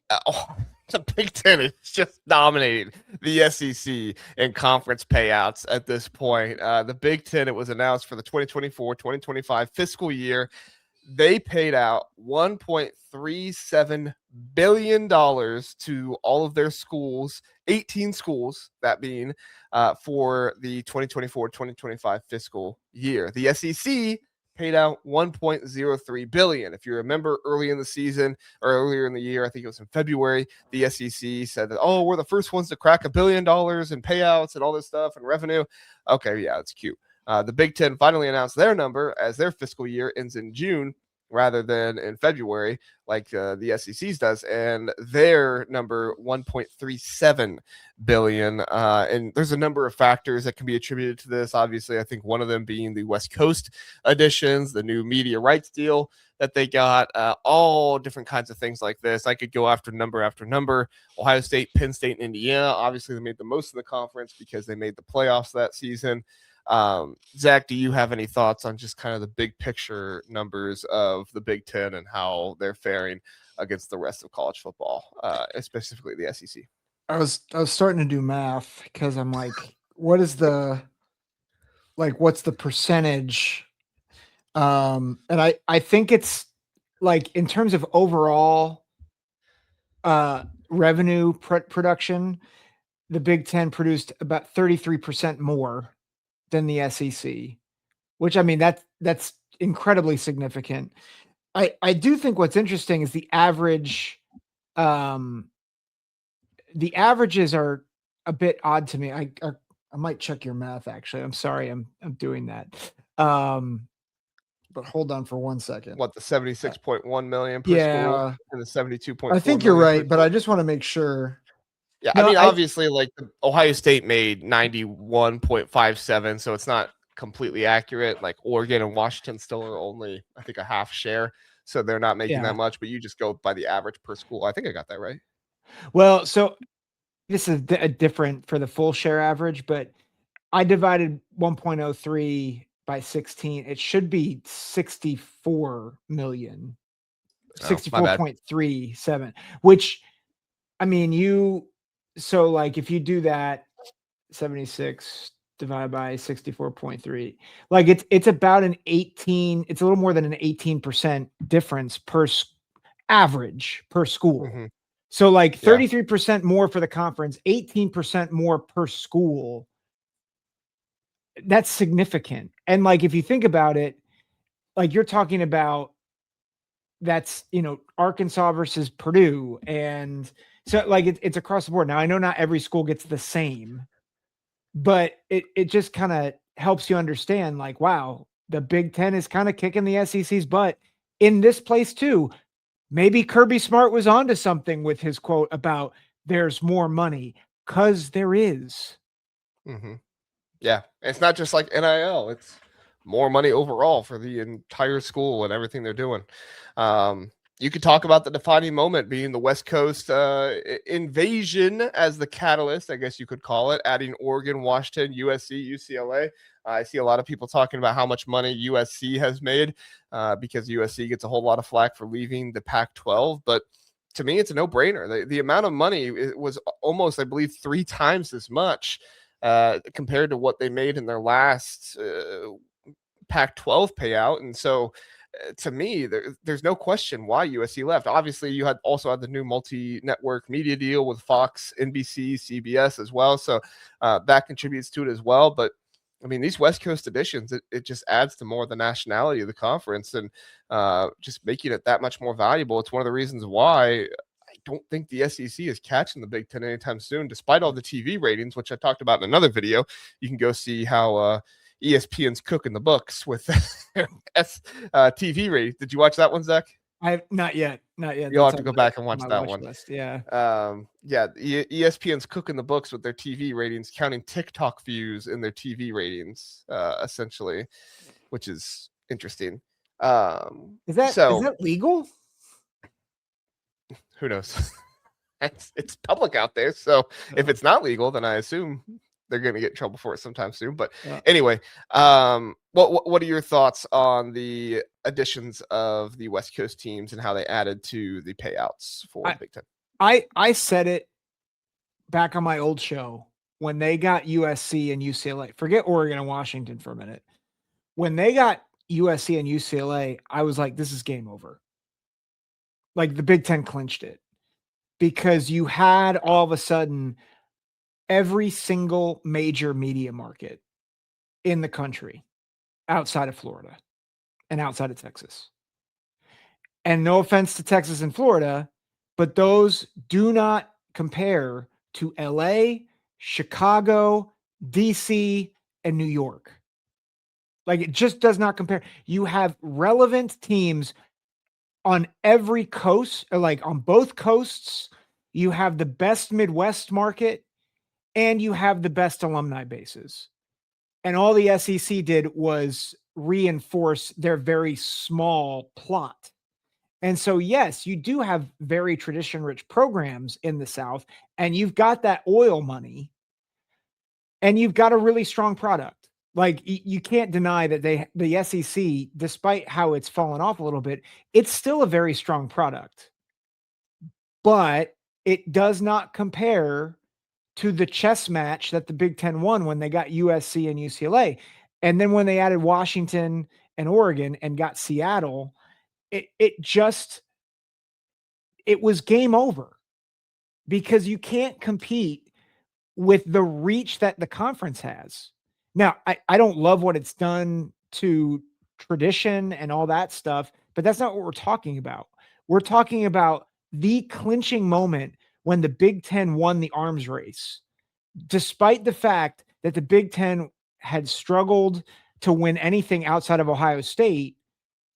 The Big Ten is just dominating the SEC in conference payouts at this point. The Big Ten, it was announced for the 2024-2025 fiscal year, they paid out $1.37 billion to all of their schools, 18 schools, that being for the 2024-2025 fiscal year. The SEC paid out 1.03 billion. If you remember early in the season or earlier in the year, I think it was in February, the SEC said that, oh, we're the first ones to crack $1 billion in payouts and all this stuff and revenue. Okay, yeah, it's cute. The Big Ten finally announced their number as their fiscal year ends in June rather than in February, like the SEC's does, and their number 1.37 billion. And there's a number of factors that can be attributed to this. Obviously, I think one of them being the West Coast additions, the new media rights deal that they got, all different kinds of things like this. I could go after number. Ohio State, Penn State, and Indiana. Obviously, they made the most of the conference because they made the playoffs that season. Zach, do you have any thoughts on just kind of the big picture numbers of the Big Ten and how they're faring against the rest of college football, specifically the SEC? I was starting to do math because I'm like, what's the percentage? And I think it's like in terms of overall revenue production, the Big Ten produced about 33% more than the SEC, which I mean that's incredibly significant. I do think what's interesting is the average. The averages are a bit odd to me. I might check your math actually. I'm sorry, I'm doing that. But hold on for 1 second. What, the 76.1 million per school and the 72.4? I think you're right, but I just want to make sure. Yeah, no, I mean, obviously, like Ohio State made 91.57, so it's not completely accurate. Like Oregon and Washington still are only, I think, a half share, so they're not making that much. But you just go by the average per school. I think I got that right. Well, so this is different for the full share average, but I divided 1.03 by 16. It should be 64 million, 64.37, which, I mean, so like if you do that 76 divided by 64.3, like it's about an 18, it's a little more than an 18% difference per average per school. Mm-hmm. So like 33% more for the conference, 18% more per school. That's significant. And like if you think about it, like you're talking about that's, Arkansas versus Purdue, and so like it's across the board. Now I know not every school gets the same, but it just kind of helps you understand like, wow, the Big Ten is kind of kicking the SEC's butt in this place too. Maybe Kirby Smart was onto something with his quote about there's more money, because there is. Mm-hmm. Yeah, it's not just like NIL, it's more money overall for the entire school and everything they're doing. You could talk about the defining moment being the West Coast invasion as the catalyst, I guess you could call it, adding Oregon, Washington, USC, UCLA. I see a lot of people talking about how much money USC has made because USC gets a whole lot of flack for leaving the Pac-12. But to me, it's a no-brainer. The amount of money was almost, I believe, 3 times as much compared to what they made in their last Pac-12 payout. And so to me, there's no question why USC left. Obviously, you also had the new multi-network media deal with Fox, NBC, CBS as well. So that contributes to it as well. But I mean, these West Coast additions, it just adds to more of the nationality of the conference and just making it that much more valuable. It's one of the reasons why I don't think the SEC is catching the Big Ten anytime soon, despite all the TV ratings, which I talked about in another video. You can go see how ESPN's cooking the books with TV ratings. Did you watch that one, Zach? I have not yet. You'll have to go back and watch that one. List. Yeah. ESPN's cooking the books with their TV ratings, counting TikTok views in their TV ratings, essentially, which is interesting. Is that legal? Who knows? It's public out there. So if it's not legal, then I assume they're going to get in trouble for it sometime soon. But anyway, what are your thoughts on the additions of the West Coast teams and how they added to the payouts for the Big Ten? I said it back on my old show when they got USC and UCLA. Forget Oregon and Washington for a minute. When they got USC and UCLA, I was like, this is game over. Like the Big Ten clinched it because you had all of a sudden every single major media market in the country outside of Florida and outside of Texas. And no offense to Texas and Florida, but those do not compare to LA, Chicago, DC, and New York. Like it just does not compare. You have relevant teams on every coast, or like on both coasts. You have the best Midwest market and you have the best alumni bases. And all the SEC did was reinforce their very small plot. And so, yes, you do have very tradition rich programs in the South, and you've got that oil money, and you've got a really strong product. Like you can't deny that the SEC, despite how it's fallen off a little bit, it's still a very strong product. But it does not compare to the chess match that the Big Ten won when they got USC and UCLA. And then when they added Washington and Oregon and got Seattle, it was game over because you can't compete with the reach that the conference has. Now, I don't love what it's done to tradition and all that stuff, but that's not what we're talking about. We're talking about the clinching moment when the Big Ten won the arms race, despite the fact that the Big Ten had struggled to win anything outside of Ohio State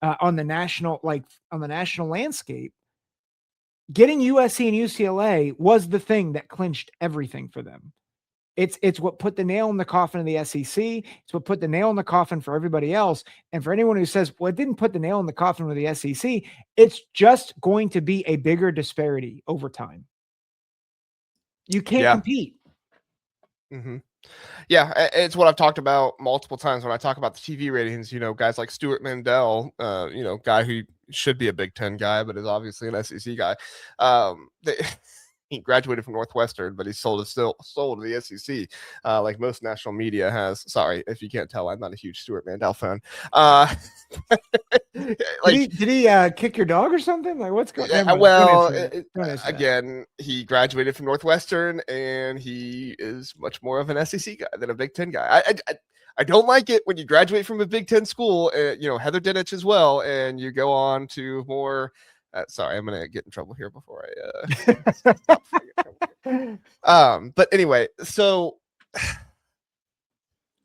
on the national landscape. Getting USC and UCLA was the thing that clinched everything for them. It's what put the nail in the coffin of the SEC. It's what put the nail in the coffin for everybody else. And for anyone who says, well, it didn't put the nail in the coffin with the SEC, it's just going to be a bigger disparity over time. You can't compete. Mm-hmm. Yeah, it's what I've talked about multiple times when I talk about the TV ratings. You know, guys like Stuart Mandel, guy who should be a Big Ten guy, but is obviously an SEC guy. He graduated from Northwestern, but he sold to the SEC, like most national media has. Sorry if you can't tell, I'm not a huge Stuart Mandel fan. Did he kick your dog or something? Like what's going on? Well, again, he graduated from Northwestern, and he is much more of an SEC guy than a Big Ten guy. I don't like it when you graduate from a Big Ten school, Heather Dinich as well, and you go on to more. Sorry, I'm gonna get in trouble here before I. But anyway, so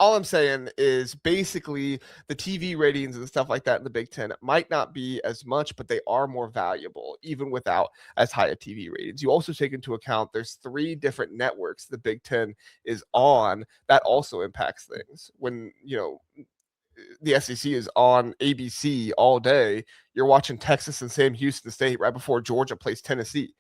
all I'm saying is basically the TV ratings and stuff like that in the Big Ten might not be as much, but they are more valuable even without as high a TV ratings. You also take into account there's 3 different networks the Big Ten is on. That also impacts things. When the SEC is on ABC all day, you're watching Texas and Sam Houston State right before Georgia plays Tennessee.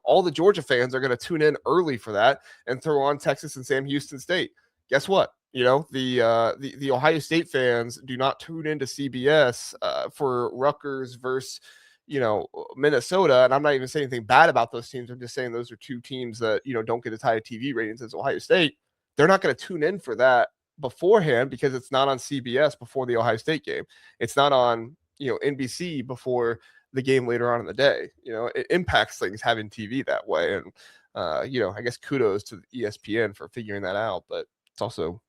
All the Georgia fans are going to tune in early for that and throw on Texas and Sam Houston State. Guess what? The Ohio State fans do not tune into CBS for Rutgers versus Minnesota. And I'm not even saying anything bad about those teams. I'm just saying those are 2 teams that don't get as high TV ratings as Ohio State. They're not going to tune in for that beforehand because it's not on CBS before the Ohio State game. It's not on NBC before the game later on in the day. It impacts things having TV that way. And I guess kudos to ESPN for figuring that out, but it's also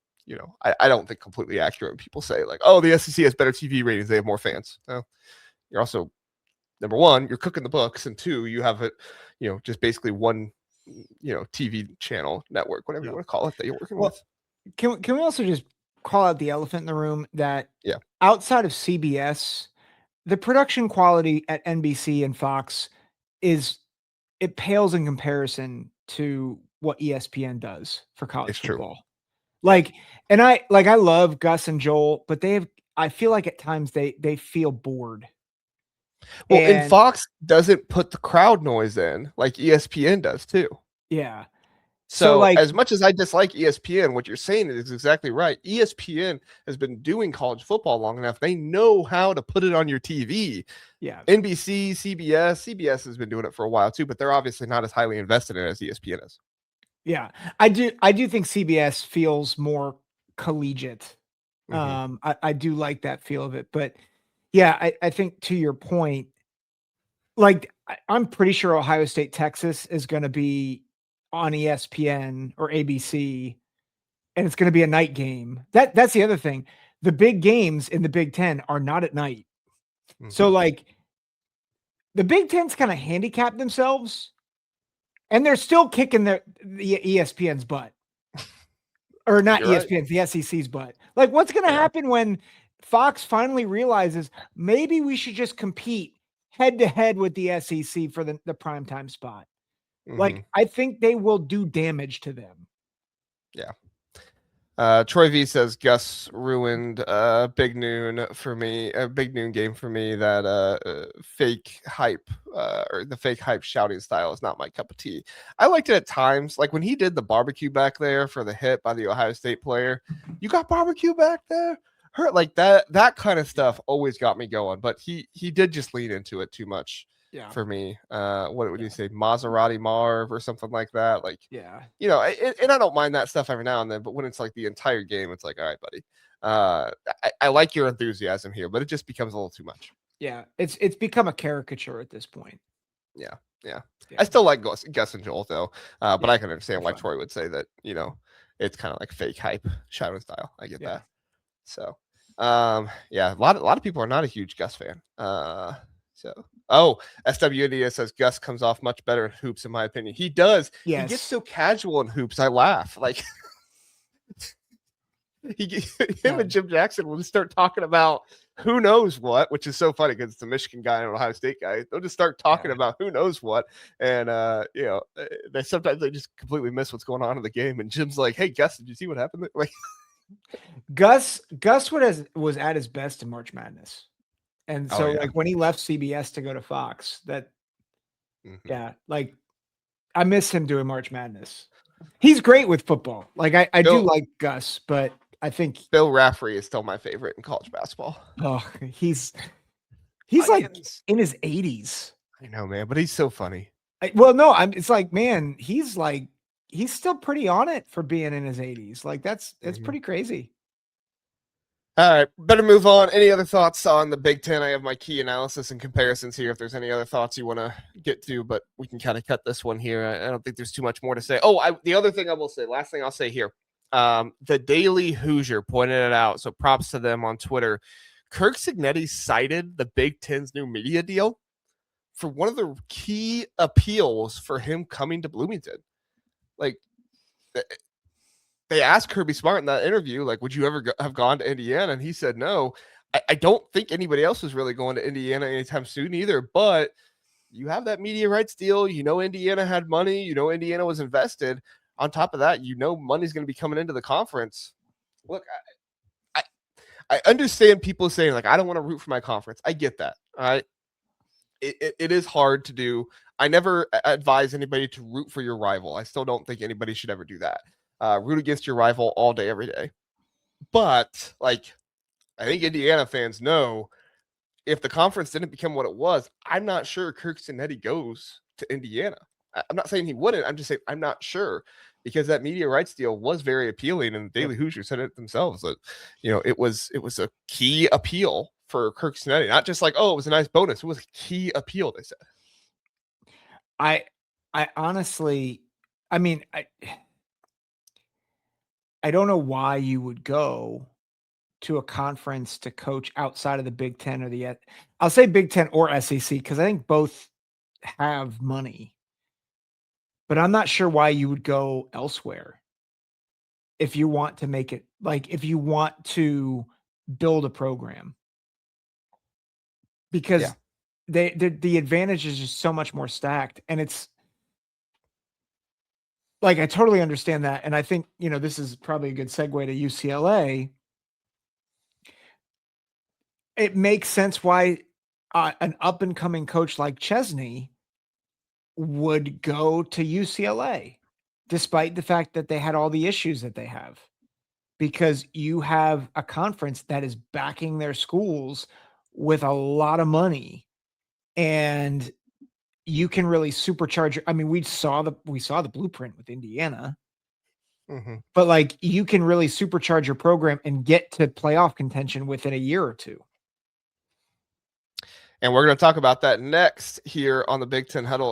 I don't think completely accurate when people say like, oh, the SEC has better TV ratings, they have more fans. No, you're also, number one, you're cooking the books, and 2, you have it just basically one TV channel network, whatever you want to call it, that you're working with. Can we also just call out the elephant in the room that outside of CBS, the production quality at NBC and Fox it pales in comparison to what ESPN does for college football. True. I love Gus and Joel, but I feel like at times they feel bored. Well, and Fox doesn't put the crowd noise in like ESPN does too. Yeah. So So like, as much as I dislike ESPN, what you're saying is exactly right. ESPN has been doing college football long enough. They know how to put it on your TV. yeah, NBC, CBS has been doing it for a while too, but they're obviously not as highly invested in it as ESPN is. yeah. I do think CBS feels more collegiate. Mm-hmm. I do like that feel of it, but yeah, I think to your point, like I'm pretty sure Ohio State, Texas is going to be on ESPN or ABC, and it's going to be a night game. That's the other thing. The big games in the Big Ten are not at night. So Mm-hmm. like the Big Ten's kind of handicapped themselves, and they're still kicking the ESPN's butt. Or not You're right. ESPN's, the SEC's butt. Like, what's going to Yeah. happen when Fox finally realizes maybe we should just compete head to head with the SEC for the primetime spot? Mm-hmm. Like, I think they will do damage to them. Yeah. Troy V says Gus ruined Big Noon for me, a Big Noon game for me. That fake hype or the fake hype shouting style is not my cup of tea. I liked it at times, like when he did the barbecue back there for the hit by the Ohio State player. You got barbecue back there, hurt like that. That kind of stuff always got me going. But he did just lean into it too much Yeah. for me. What would you say, Maserati Marv or something like that? Like, Yeah. you know, and I don't mind that stuff every now and then, but when it's like the entire game, it's like, all right, buddy. I like your enthusiasm here, but it just becomes a little too much. Yeah. It's become a caricature at this point. Yeah, yeah. Yeah. I still like Gus and Joel though, but Yeah, I can understand why fun. Troy would say that. You know, it's kind of like fake hype, shouting style. I get Yeah. that. So, yeah, a lot of people are not a huge Gus fan. SWNDS says Gus comes off much better in hoops, in my opinion. He does. He gets Yes. so casual in hoops. I laugh. Like him Yeah. and Jim Jackson will just start talking about who knows what, which is so funny because it's a Michigan guy and an Ohio State guy. They'll just start talking Yeah. about who knows what, and they sometimes they just completely miss what's going on in the game. And Jim's like, "Hey, Gus, did you see what happened?" Like, Gus was at his best in March Madness. And oh so yeah, like when he left CBS to go to Fox, that Mhm. yeah, like I miss him doing March Madness. He's great with football. Like I do Bill like Gus, but I think Bill Raftery is still my favorite in college basketball. oh, he's like Onions. in his 80s. I know, man, but he's so funny. Well, no, it's like, man, he's still pretty on it for being in his 80s. Like that's Mhm. pretty crazy. All right, better move on. Any other thoughts on the Big Ten? I have my key analysis and comparisons here. If there's any other thoughts you want to get to, but we can kind of cut this one here. I don't think there's too much more to say. Oh, the other thing I will say, last thing I'll say here, the Daily Hoosier pointed it out, so props to them on Twitter. Kirk Cignetti cited the Big Ten's new media deal for one of the key appeals for him coming to Bloomington. Like, they asked Kirby Smart in that interview, like, would you ever have gone to Indiana? And he said no. I don't think anybody else is really going to Indiana anytime soon either. But you have that media rights deal. You know, Indiana had money. You know, Indiana was invested. On top of that, you know, money's going to be coming into the conference. Look, I understand people saying, like, I don't want to root for my conference. I get that. All right. It is hard to do. I never advise anybody to root for your rival. I still don't think anybody should ever do that. Root against your rival all day, every day. But like, I think Indiana fans know if the conference didn't become what it was, I'm not sure Kirk Cignetti goes to Indiana. I'm not saying he wouldn't. I'm just saying I'm not sure because that media rights deal was very appealing, and the Daily Hoosier said it themselves that it was a key appeal for Kirk Cignetti, not just like, oh, it was a nice bonus. It was a key appeal. They said. I honestly, I mean, I don't know why you would go to a conference to coach outside of the Big Ten or I'll say Big Ten or SEC because I think both have money, but I'm not sure why you would go elsewhere if you want to make it like if you want to build a program because the advantage is just so much more stacked and it's like I totally understand that and I think this is probably a good segue to UCLA. It makes sense why an up and coming coach like Chesney would go to UCLA despite the fact that they had all the issues that they have, because you have a conference that is backing their schools with a lot of money, and you can really supercharge. I mean, we saw the blueprint with Indiana, but like you can really supercharge your program and get to playoff contention within a year or two. And we're going to talk about that next here on the Big Ten Huddle.